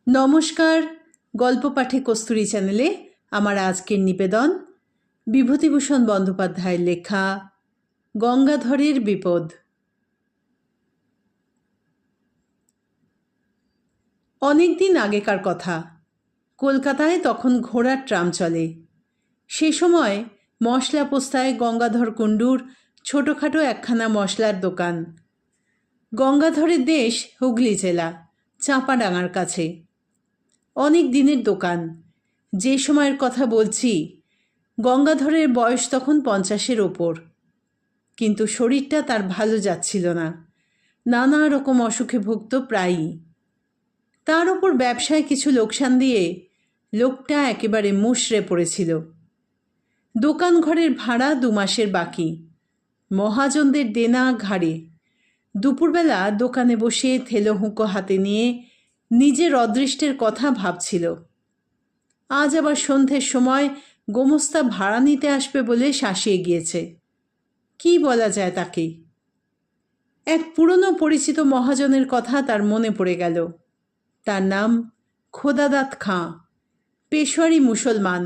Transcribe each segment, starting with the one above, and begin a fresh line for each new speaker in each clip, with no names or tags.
নমস্কার। গল্প পাঠে কস্তুরী চ্যানেলে আমার আজকের নিবেদন বিভূতিভূষণ বন্দ্যোপাধ্যায়ের লেখা গঙ্গাধরের বিপদ। অনেক দিন আগেকার কথা। কলকাতায় তখন ঘোড়ার ট্রাম চলে। সে সময় মশলা পোস্তায় গঙ্গাধর কুণ্ডুর ছোটোখাটো একখানা মশলার দোকান। গঙ্গাধরের দেশ হুগলি জেলা, চাঁপাডাঙ্গার কাছে। অনেক দিনের দোকান। যে সময়ের কথা বলছি, গঙ্গাধরের বয়স তখন 50-এর ওপর। কিন্তু শরীরটা তার ভালো যাচ্ছিল না। নানা রকম অসুখে ভুগত প্রায়ই। তার ওপর ব্যবসায় কিছু লোকসান দিয়ে লোকটা একেবারে মুষড়ে পড়েছিল। দোকান ঘরের ভাড়া 2 মাসের বাকি, মহাজনদের দেনা ঘাড়ে। দুপুরবেলা দোকানে বসে থেলো হুঁকো হাতে নিয়ে নিজের অদৃষ্টের কথা ভাবছিল। আজ আবার সন্ধ্যের সময় গোমস্তা ভাড়া নিতে আসবে বলে শাসিয়ে গিয়েছে। কি বলা যায় তাকে? এক পুরনো পরিচিত মহাজনের কথা তার মনে পড়ে গেল। তার নাম খোদাদাত খাঁ, পেশোয়ারি মুসলমান,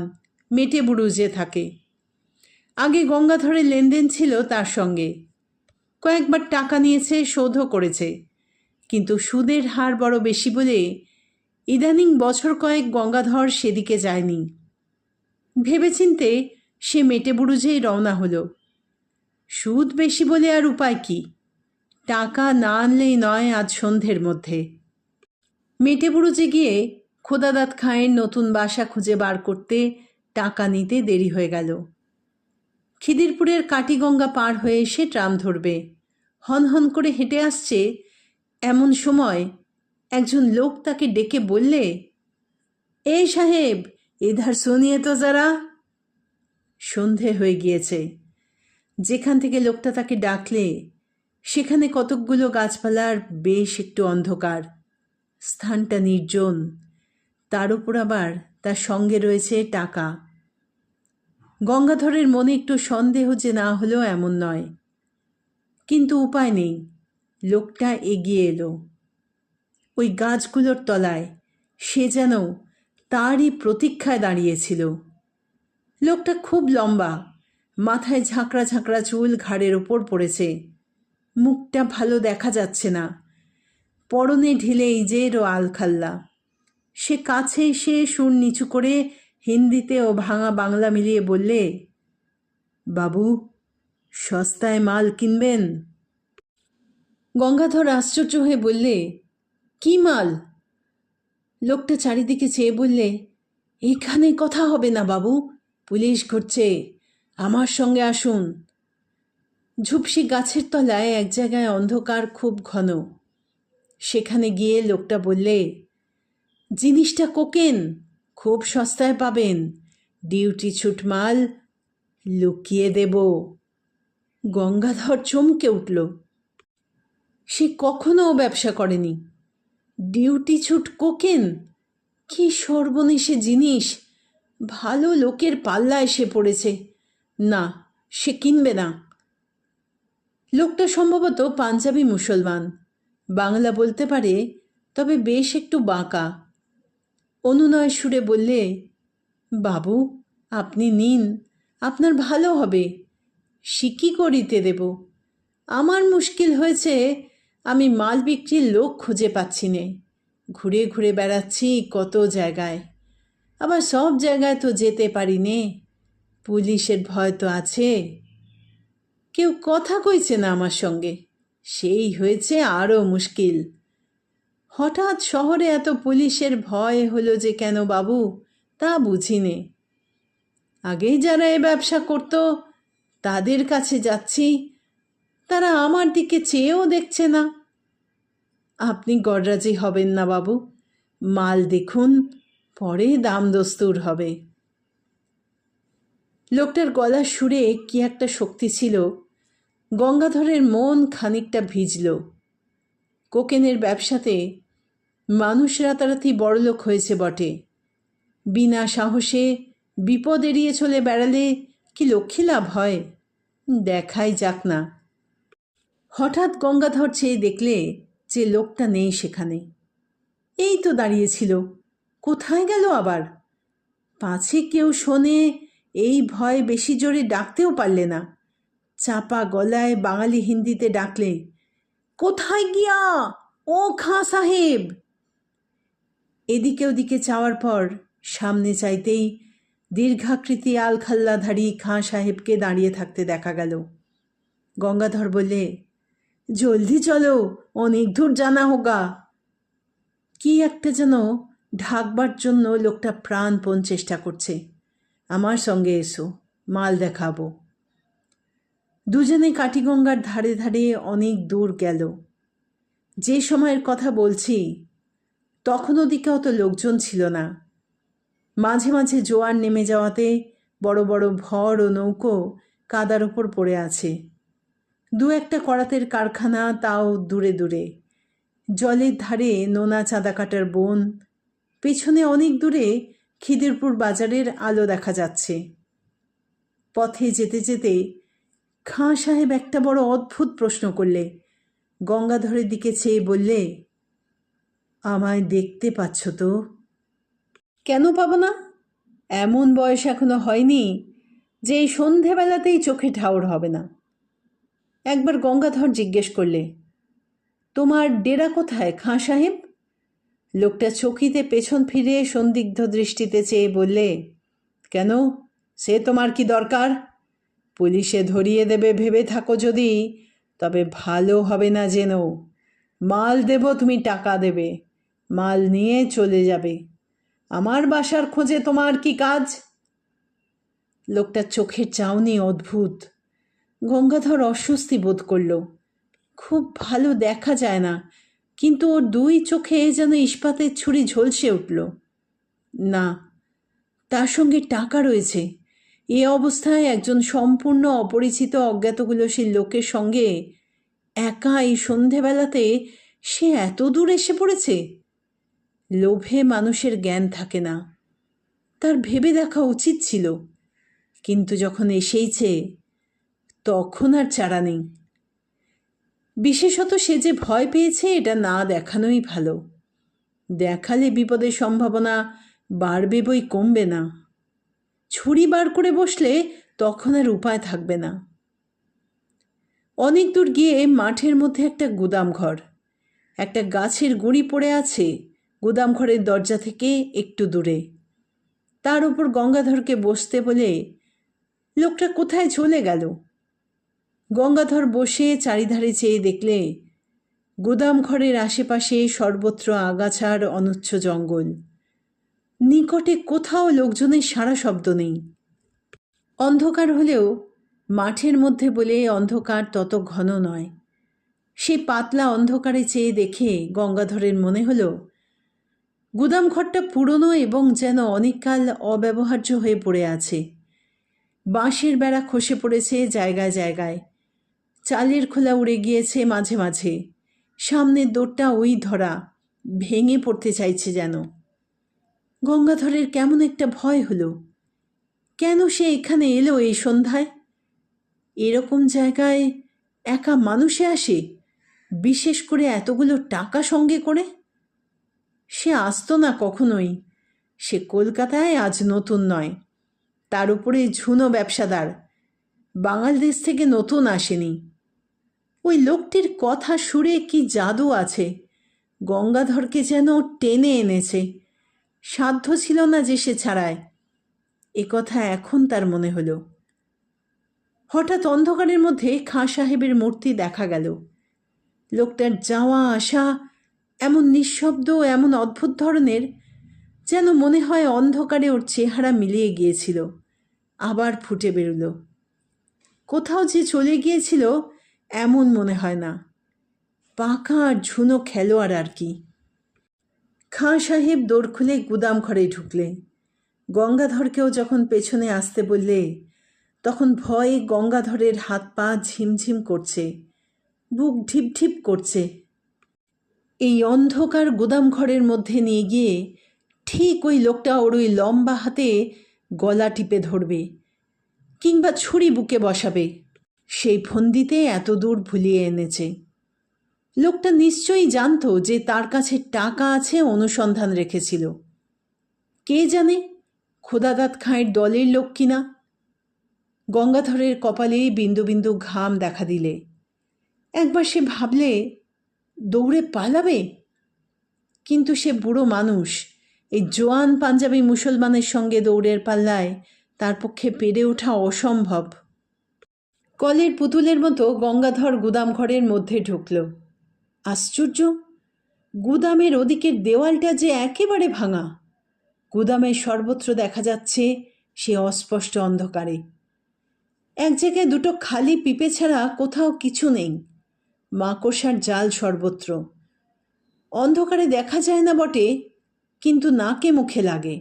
মেটেবুরুজে থাকে। আগে গঙ্গাধরের লেনদেন ছিল তার সঙ্গে। কয়েকবার টাকা নিয়েছে, শোধও করেছে, কিন্তু সুদের হার বড় বেশি বলে ইদানিং বছর কয়েক গঙ্গাধর সেদিকে যায়নি। ভেবেচিন্তে সে মেটেবুরুজেই রওনা হলো। সুদ বেশি বলে আর উপায় কি? টাকা না আনলেই নয় আজ সন্ধ্যের মধ্যে। মেটেবুরুজে গিয়ে খোদাদাত খাঁয়ের নতুন বাসা খুঁজে বার করতে টাকা নিতে দেরি হয়ে গেল। খিদিরপুরের কাটিগঙ্গা পার হয়ে এসে ট্রাম ধরবে। হনহন করে হেঁটে আসছে, এমন সময় একজন লোক তাকে ডেকে বললে, এ সাহেব, ইধার শুনিয়ে তো যারা। সন্ধে হয়ে গিয়েছে। যেখান থেকে লোকটা তাকে ডাকলে সেখানে কতকগুলো গাছপালার বেশ একটু অন্ধকার। স্থানটা নির্জন, তার উপর আবার তার সঙ্গে রয়েছে টাকা। গঙ্গাধরের মনে একটু সন্দেহ যে না হলেও এমন নয়, কিন্তু উপায় নেই। লোকটা এগিয়ে এলো। ওই গাছগুলোর তলায় সে যেন তারই প্রতীক্ষায় দাঁড়িয়েছিল। লোকটা খুব লম্বা, মাথায় ঝাঁকড়া ঝাঁকড়া চুল ঘাড়ের ওপর পড়েছে, মুখটা ভালো দেখা যাচ্ছে না, পরনে ঢিলে ইজের ও আলখাল্লা। সে কাছে এসে সুর নিচু করে হিন্দিতে ও ভাঙা বাংলা মিলিয়ে বললে, বাবু, সস্তায় মাল কিনবেন? গঙ্গাধর আশ্চর্য হয়ে বললে, কি মাল? লোকটা চারিদিকে চেয়ে বললে, এখানে কথা হবে না বাবু, পুলিশ ঘুরছে, আমার সঙ্গে আসুন। ঝুপসি গাছের তলায় এক জায়গায় অন্ধকার খুব ঘন। সেখানে গিয়ে লোকটা বললে, জিনিসটা কোকেন, খুব সস্তায় পাবেন, ডিউটি ছুট মাল, লুকিয়ে দেব। গঙ্গাধর চমকে উঠল। সে কখনো ব্যবসা করেনি। ডিউটি ছুট কোকেন, কি সর্বনেশে জিনিস! ভালো লোকের পাল্লা এসে পড়েছে। না, সে কিনবে না। লোকটা সম্ভবত পাঞ্জাবি মুসলমান, বাংলা বলতে পারে, তবে বেশ একটু বাঁকা। অনুনয় সুরে বললে, বাবু, আপনি নিন, আপনার ভালো হবে, সিকি করিতে দেব। আমার মুশকিল হয়েছে, আমি মাল বিক্রির লোক খুঁজে পাচ্ছি নে। ঘুরে ঘুরে বেড়াচ্ছি কত জায়গায়, আবার সব জায়গায় তো যেতে পারি নে, পুলিশের ভয় তো আছে। কেউ কথা কইছে না আমার সঙ্গে, সেই হয়েছে আরও মুশকিল। হঠাৎ শহরে এত পুলিশের ভয় হলো যে কেন বাবু, তা বুঝি নে। আগেই যারা এ ব্যবসা করত তাদের কাছে যাচ্ছি, তারা আমার দিকে চেয়েও দেখছে না। আপনি গড়রাজি হবেন না বাবু, মাল দেখুন, পরে দাম দস্তুর হবে। লোকটার গলার সুরে কি একটা শক্তি ছিল। গঙ্গাধরের মন খানিকটা ভিজল। কোকেনের ব্যবসাতে মানুষ রাতারাতি বড়লোক হয়েছে বটে, বিনা সাহসে বিপদ এড়িয়ে চলে বেড়ালে কি লক্ষ্মী লাভ হয়? দেখাই যাক না। হঠাৎ গঙ্গাধর চেয়ে দেখলে যে লোকটা নেই সেখানে। এই তো দাঁড়িয়েছিল, কোথায় গেল আবার? পাছে কেউ শোনে এই ভয় বেশি জোরে ডাকতেও পারলে না। চাপা গলায় বাঙালি হিন্দিতে ডাকলে, কোথায় গিয়া ও খাঁ সাহেব? এদিকে ওদিকে চাওয়ার পর সামনে চাইতেই দীর্ঘাকৃতি আলখাল্লাধারী খাঁ সাহেবকে দাঁড়িয়ে থাকতে দেখা গেল। গঙ্গাধর বললে, জলদি চলো, অনেক দূর জানা হোগা। কি একটা যেন ঢাকবার জন্য লোকটা প্রাণপণ চেষ্টা করছে। আমার সঙ্গে এসো, মাল দেখাবো। দুজনে কাটিগঙ্গার ধারে ধারে অনেক দূর গেল। যে সময়ের কথা বলছি তখন ওদিকে অত লোকজন ছিল না। মাঝে মাঝে জোয়ার নেমে যাওয়াতে বড় বড় ভর ও নৌকো কাদার ওপর পড়ে আছে। দু একটা করাতের কারখানা, তাও দূরে দূরে। জলের ধারে নোনা চাঁদা কাটার বন, পেছনে অনেক দূরে খিদিরপুর বাজারের আলো দেখা যাচ্ছে। পথে যেতে যেতে খাঁ সাহেব একটা বড় অদ্ভুত প্রশ্ন করলে। গঙ্গাধরের দিকে চেয়ে বললে, আমায় দেখতে পাচ্ছ তো? কেন পাবো না? এমন বয়স এখনো হয়নি যে এই সন্ধেবেলাতেই চোখে ঠাউর হবে না। একবার গঙ্গাধর জিজ্ঞেস করলে, তোমার ডেরা কোথায় খাঁ সাহেব? লোকটা চকিতে পেছন ফিরে সন্দিগ্ধ দৃষ্টিতে চেয়ে বললে, কেন, সে তোমার কি দরকার? পুলিশে ধরিয়ে দেবে ভেবে থাকো যদি, তবে ভালো হবে না যেন। মাল দেব, তুমি টাকা দেবে, মাল নিয়ে চলে যাবে। আমার বাসার খোঁজে তোমার কি কাজ? লোকটার চোখের চাউনি অদ্ভুত। গঙ্গাধর অস্বস্তি বোধ করল। খুব ভালো দেখা যায় না, কিন্তু ওর দুই চোখে যেন ইস্পাতের ছুরি ঝলসে উঠল। না, তার সঙ্গে টাকা রয়েছে। এ অবস্থায় একজন সম্পূর্ণ অপরিচিত অজ্ঞাতগুলোশীল লোকের সঙ্গে একা এই সন্ধেবেলাতে সে এত দূর এসে পড়েছে। লোভে মানুষের জ্ঞান থাকে না, তার ভেবে দেখা উচিত ছিল। কিন্তু যখন এসেইছে তখন আর চারা নেই। বিশেষত সে যে ভয় পেয়েছে এটা না দেখানোই ভালো। দেখালে বিপদের সম্ভাবনা বাড়বে বই কমবে না। ছুরি বার করে বসলে তখন আর উপায় থাকবে না। অনেক দূর গিয়ে মাঠের মধ্যে একটা গুদাম ঘর, একটা গাছের গুঁড়ি পড়ে আছে গুদাম ঘরের দরজা থেকে একটু দূরে। তার উপর গঙ্গাধরকে বসতে বলে লোকটা কোথায় চলে গেল। গঙ্গাধর বসে চারিধারে চেয়ে দেখলে গুদাম ঘরের আশেপাশে সর্বত্র আগাছার অনুচ্ছ জঙ্গল। নিকটে কোথাও লোকজনের সারা শব্দ নেই। অন্ধকার হলেও মাঠের মধ্যে বলে অন্ধকার তত ঘন নয়। সেই পাতলা অন্ধকারে চেয়ে দেখে গঙ্গাধরের মনে হলো গুদাম ঘরটা পুরনো এবং যেন অনেককাল অব্যবহার্য হয়ে পড়ে আছে। বাঁশের বেড়া খসে পড়েছে জায়গায় জায়গায়, চালের খোলা উড়ে গিয়েছে মাঝে মাঝে, সামনের দোরটা ওই ধরা, ভেঙে পড়তে চাইছে যেন। গঙ্গাধরের কেমন একটা ভয় হলো। কেন সে এখানে এলো এই সন্ধ্যায়? এরকম জায়গায় একা মানুষে আসে, বিশেষ করে এতগুলো টাকা সঙ্গে করে? সে আসতো না কখনোই। সে কলকাতায় আজ নতুন নয়, তার উপরে ঝুনো ব্যবসাদার, বাংলাদেশ থেকে নতুন আসেনি। ওই লোকটির কথা সুরে কি জাদু আছে, গঙ্গাধরকে যেন টেনে এনেছে। সাধ্য ছিল না যে সে ছাড়ায়। এ কথা এখন তার মনে হলো। হঠাৎ অন্ধকারের মধ্যে খাঁ সাহেবের মূর্তি দেখা গেল। লোকটার যাওয়া আসা এমন নিঃশব্দ, এমন অদ্ভুত ধরনের, যেন মনে হয় অন্ধকারে ওর চেহারা মিলিয়ে গিয়েছিল, আবার ফুটে বেরোলো। কোথাও যে চলে গিয়েছিল এমন মনে হয় না, পাকা আর ঝুনো খেলোয়াড় আর কি। খাঁ সাহেব দৌড় খুলে গুদাম ঘরে ঢুকলে। গঙ্গাধরকেও যখন পেছনে আসতে বললে তখন ভয়ে গঙ্গাধরের হাত পা ঝিমঝিম করছে, বুক ঢিপ ঢিপ করছে। এই অন্ধকার গুদাম ঘরের মধ্যে নিয়ে গিয়ে ঠিক ওই লোকটা ওর ওই লম্বা হাতে গলা টিপে ধরবে, কিংবা ছুরি বুকে বসাবে। সেই ফন্দিতে এত দূর ভুলিয়ে এনেছে। লোকটা নিশ্চয়ই জানতো যে তার কাছে টাকা আছে, অনুসন্ধান রেখেছিল। কে জানে খোদাদাত খাঁয়ের দলের লোক কিনা। গঙ্গাধরের কপালে বিন্দু বিন্দু ঘাম দেখা দিলে একবার সে ভাবলে দৌড়ে পালাবে, কিন্তু সে বুড়ো মানুষ, এই জোয়ান পাঞ্জাবি মুসলমানের সঙ্গে দৌড়ের পাল্লায় তার পক্ষে পেরে ওঠা অসম্ভব। কলের পুতুলের মতো গঙ্গাধর গুদাম ঘরের মধ্যে ঢুকল। আশ্চর্য, গুদামের ওদিকের দেওয়ালটা যে একেবারে ভাঙা। গুদামের সর্বত্র দেখা যাচ্ছে সে অস্পষ্ট অন্ধকারে। এক জায়গায় দুটো খালি পিপে ছাড়া কোথাও কিছু নেই। মাকড়সার জাল সর্বত্র। অন্ধকারে দেখা যায় না বটে, কিন্তু নাকে মুখে লাগে।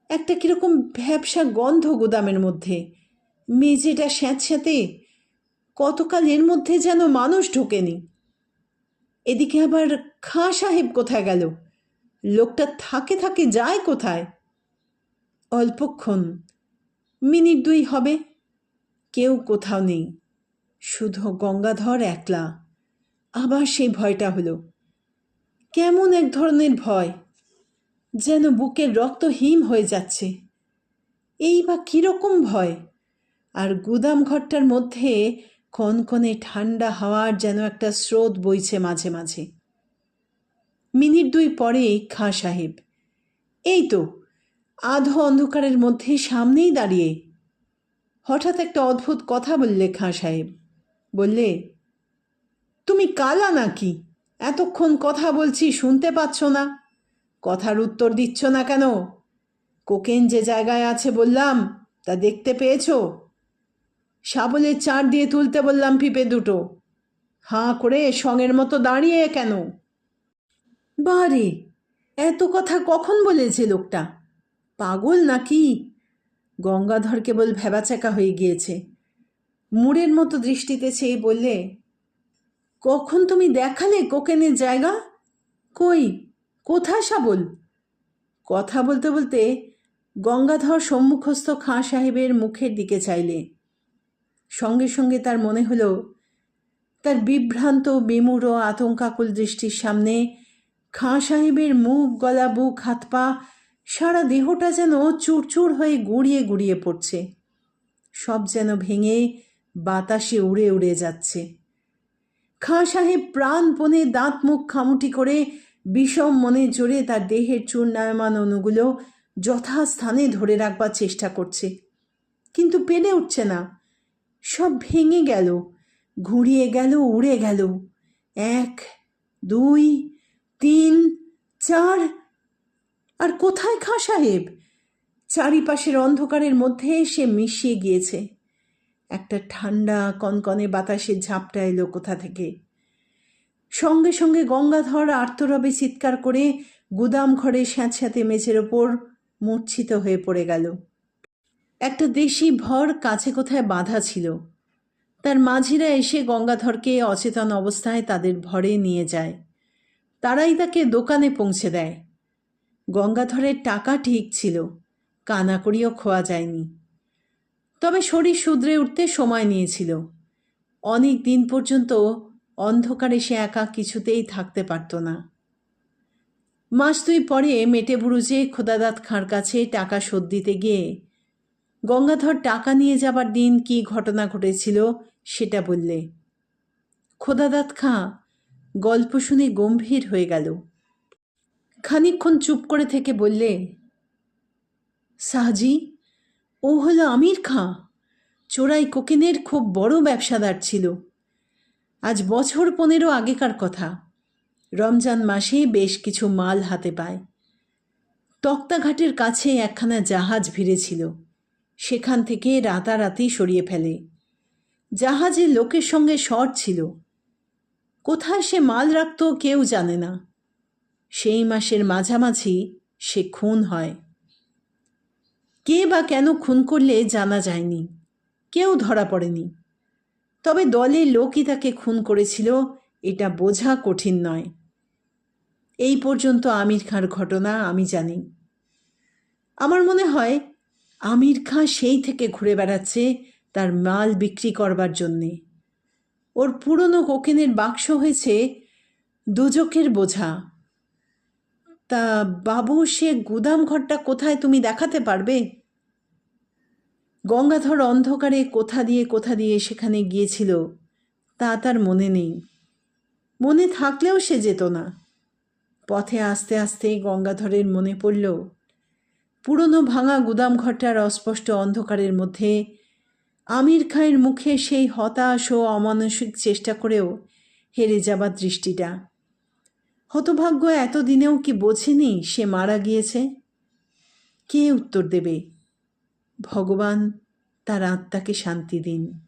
একটা কীরকম ভ্যাপসা গন্ধ গুদামের মধ্যে। মেঝেটা স্যাঁতস্যাঁতে, কতকাল এর মধ্যে যেন মানুষ ঢোকেনি। এদিকে আবার খাঁ সাহেব কোথায় গেল? লোকটা থাকে থাকে যায় কোথায়? অল্পক্ষণ, মিনিট দুই হবে, কেউ কোথাও নেই, শুধু গঙ্গাধর একলা। আবার সেই ভয়টা হলো। কেমন এক ধরনের ভয়, যেন বুকের রক্ত হিম হয়ে যাচ্ছে। এই বা কীরকম ভয়! আর গুদাম ঘরটার মধ্যে কনকনে ঠান্ডা হাওয়ার যেন একটা স্রোত বইছে মাঝে মাঝে। মিনিট দুই পরে খাঁ সাহেব, এই তো আধো অন্ধকারের মধ্যে সামনেই দাঁড়িয়ে। হঠাৎ একটা অদ্ভুত কথা বললে খাঁ সাহেব। বললে, তুমি কালা নাকি? এতক্ষণ কথা বলছি, শুনতে পাচ্ছ না? কথার উত্তর দিচ্ছ না কেন? কোকেন যে জায়গায় আছে বললাম, তা দেখতে পেয়েছ? শাবলের চার দিয়ে তুলতে বললাম পিপে দুটো, হাঁ করে সঙের মতো দাঁড়িয়ে কেন? বারে, এত কথা কখন বলেছে লোকটা? পাগল নাকি? গঙ্গাধর কেবল ভ্যাবাচাকা হয়ে গিয়েছে। মুড়ের মতো দৃষ্টিতে চেয়ে বললে, কখন তুমি দেখালে কোকেনের জায়গা? কই, কোথায় শাবল? কথা বলতে বলতে গঙ্গাধর সম্মুখস্থ খাঁ সাহেবের মুখের দিকে চাইলে। সঙ্গে সঙ্গে তার মনে হলো, তার বিভ্রান্ত বিমূঢ় আতঙ্কাকুল দৃষ্টির সামনে খাঁ সাহেবের মুখ, গলা, বুক, হাত পা, সারা দেহটা যেন চুরচুর হয়ে গুঁড়িয়ে গুঁড়িয়ে পড়ছে। সব যেন ভেঙে বাতাসে উড়ে উড়ে যাচ্ছে। খাঁ সাহেব প্রাণপণে দাঁত মুখ খামুটি করে বিষম মনে জোরে তার দেহের চূর্ণায়মান অণুগুলো যথাস্থানে ধরে রাখবার চেষ্টা করছে, কিন্তু পেরে উঠছে না। সব ভেঙে গেল, ঘুরিয়ে গেল, উড়ে গেল। 1, 2, 3, 4। আর কোথায় খাঁ সাহেব? চারিপাশের অন্ধকারের মধ্যে সে মিশিয়ে গিয়েছে। একটা ঠান্ডা কনকনে বাতাসের ঝাপটা এলো কোথা থেকে। সঙ্গে সঙ্গে গঙ্গাধর আর্তরবে চিৎকার করে গুদাম ঘরে স্যাঁতস্যাঁতে মেঝের ওপর মূর্ছিত হয়ে পড়ে গেল। একটা দেশি ভর কাছে কোথায় বাঁধা ছিল। তার মাঝিরা এসে গঙ্গাধরকে অচেতন অবস্থায় তাদের ভরে নিয়ে যায়। তারাই তাকে দোকানে পৌঁছে দেয়। গঙ্গাধরের টাকা ঠিক ছিল, কানাকড়িও খোয়া যায়নি। তবে শরীর শুধরে উঠতে সময় নিয়েছিল। অনেক দিন পর্যন্ত অন্ধকারে সে একা কিছুতেই থাকতে পারত না। মাস দুই পরে মেটেবুরুজে খোদাদাত খাঁর কাছে টাকা শোধ দিতে গিয়ে গঙ্গাধর টাকা নিয়ে যাবার দিন কি ঘটনা ঘটেছিল সেটা বললে। খোদাদাত খাঁ গল্প শুনে গম্ভীর হয়ে গেল। খানিকক্ষণ চুপ করে থেকে বললে, সাহাজি, ও হলো আমির খাঁ, চোরাই কোকেনের খুব বড় ব্যবসাদার ছিল। আজ বছর 15 আগেকার কথা। রমজান মাসে বেশ কিছু মাল হাতে পায়। তক্তাঘাটের কাছে একখানা জাহাজ ভিড়েছিল, সেখান থেকে রাতারাতি সরিয়ে ফেলে। জাহাজে লোকের সঙ্গে শর্ট ছিল। কোথায় সে মাল রাখত কেউ জানে না। সেই মাসের মাঝামাঝি সে খুন হয়। কে বা কেন খুন করলে জানা যায়নি, কেউ ধরা পড়েনি। তবে দলের লোকই তাকে খুন করেছিল এটা বোঝা কঠিন নয়। এই পর্যন্ত আমির খাঁর ঘটনা আমি জানি। আমার মনে হয় আমির খাঁ সেই থেকে ঘুরে বেড়াচ্ছে তার মাল বিক্রি করবার জন্যে। ওর পুরনো কোকেনের বাক্স হয়েছে দুজকের বোঝা। তা বাবু, সে গুদাম ঘরটা কোথায় তুমি দেখাতে পারবে? গঙ্গাধর অন্ধকারে কোথা দিয়ে সেখানে গিয়েছিল তা তার মনে নেই। মনে থাকলেও সে যেত না। পথে আস্তে আস্তে গঙ্গাধরের মনে পড়ল পুরনো ভাঙা গুদাম ঘরটার অস্পষ্ট অন্ধকারের মধ্যে আমির খাঁয়ের মুখে সেই হতাশ ও অমানসিক চেষ্টা করেও হেরে যাবার দৃষ্টিটা। হতভাগ্য এতদিনেও কি বোঝেনি সে মারা গিয়েছে? কে উত্তর দেবে? ভগবান তার আত্মাকে শান্তি দিন।